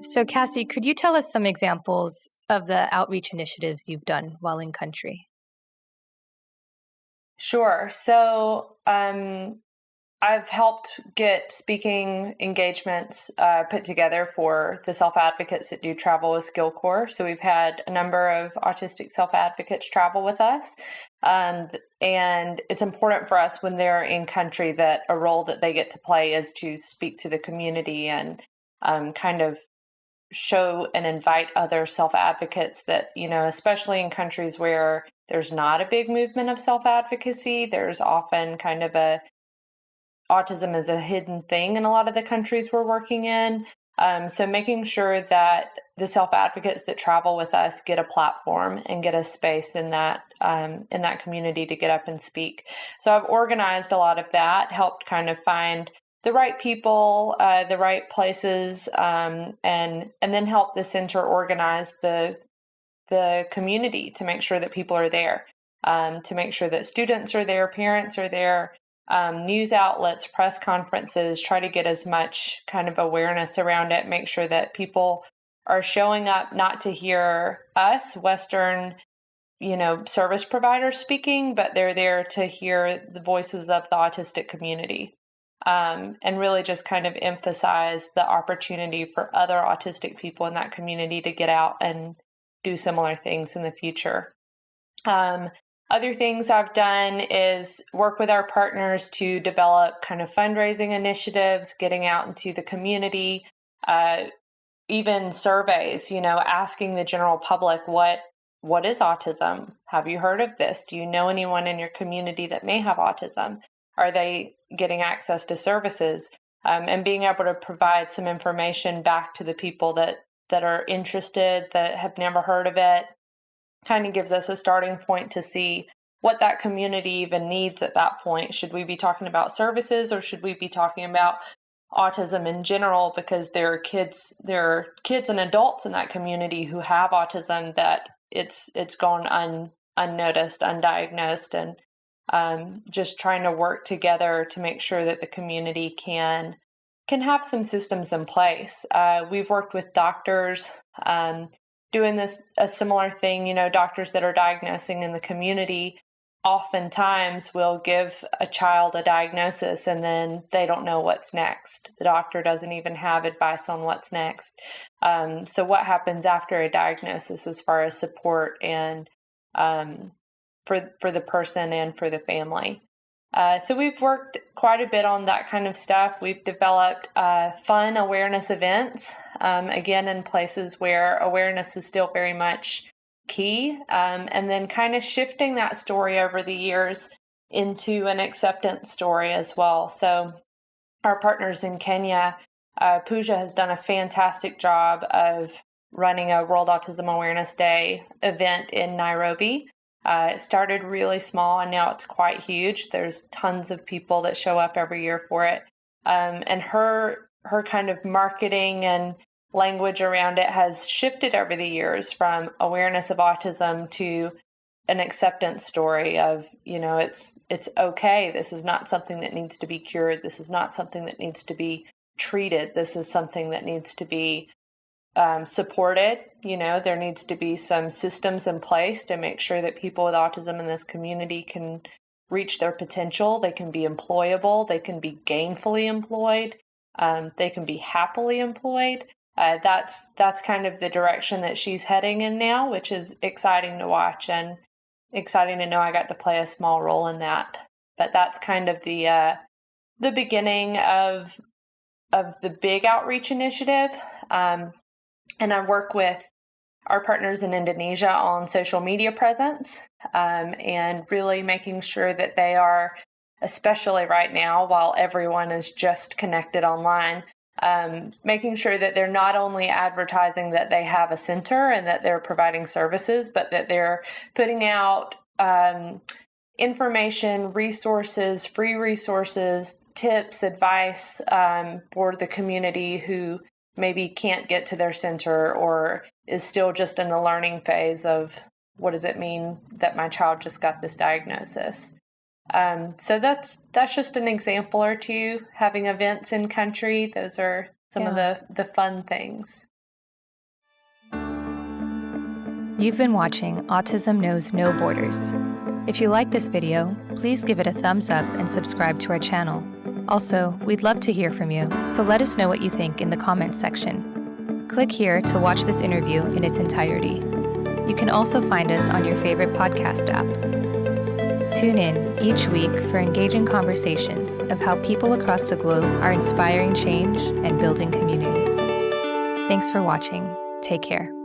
So, Cassie, could you tell us some examples of the outreach initiatives you've done while in country? Sure. So I've helped get speaking engagements put together for the self-advocates that do travel with SkillCorps. So we've had a number of autistic self-advocates travel with us. And it's important for us when they're in country that a role that they get to play is to speak to the community and kind of show and invite other self-advocates that, especially in countries where there's not a big movement of self-advocacy, there's often kind of autism is a hidden thing in a lot of the countries we're working in. So making sure that the self-advocates that travel with us get a platform and get a space in that community to get up and speak. So I've organized a lot of that, helped kind of find the right people, the right places, and then help the center organize the community to make sure that people are there, to make sure that students are there, parents are there, news outlets, press conferences, try to get as much kind of awareness around it, make sure that people are showing up not to hear us, Western, service providers speaking, but they're there to hear the voices of the autistic community. And really just kind of emphasize the opportunity for other autistic people in that community to get out and do similar things in the future. Other things I've done is work with our partners to develop kind of fundraising initiatives, getting out into the community, even surveys, asking the general public, what is autism? Have you heard of this? Do you know anyone in your community that may have autism? Are they getting access to services? And being able to provide some information back to the people that are interested, that have never heard of it, kind of gives us a starting point to see what that community even needs at that point. Should we be talking about services, or should we be talking about autism in general? Because there are kids and adults in that community who have autism that it's gone unnoticed, undiagnosed, and just trying to work together to make sure that the community can have some systems in place. We've worked with doctors doing a similar thing. Doctors that are diagnosing in the community oftentimes will give a child a diagnosis and then they don't know what's next. The doctor doesn't even have advice on what's next. So what happens after a diagnosis as far as support and for the person and for the family. So we've worked quite a bit on that kind of stuff. We've developed fun awareness events, again, in places where awareness is still very much key, and then kind of shifting that story over the years into an acceptance story as well. So our partners in Kenya, Pooja has done a fantastic job of running a World Autism Awareness Day event in Nairobi. It started really small and now it's quite huge. There's tons of people that show up every year for it. And her kind of marketing and language around it has shifted over the years from awareness of autism to an acceptance story of, it's okay. This is not something that needs to be cured. This is not something that needs to be treated. This is something that needs to be supported. There needs to be some systems in place to make sure that people with autism in this community can reach their potential. They can be employable. They can be gainfully employed. They can be happily employed. That's kind of the direction that she's heading in now, which is exciting to watch and exciting to know I got to play a small role in that. But that's kind of the beginning of the big outreach initiative. And I work with our partners in Indonesia on social media presence, and really making sure that they are, especially right now, while everyone is just connected online, making sure that they're not only advertising that they have a center and that they're providing services, but that they're putting out information, resources, free resources, tips, advice for the community who maybe can't get to their center or is still just in the learning phase of what does it mean that my child just got this diagnosis. So that's just an example or two, having events in country. Those are some of the fun things. You've been watching Autism Knows No Borders. If you like this video, please give it a thumbs up and subscribe to our channel. Also, we'd love to hear from you, so let us know what you think in the comments section. Click here to watch this interview in its entirety. You can also find us on your favorite podcast app. Tune in each week for engaging conversations of how people across the globe are inspiring change and building community. Thanks for watching. Take care.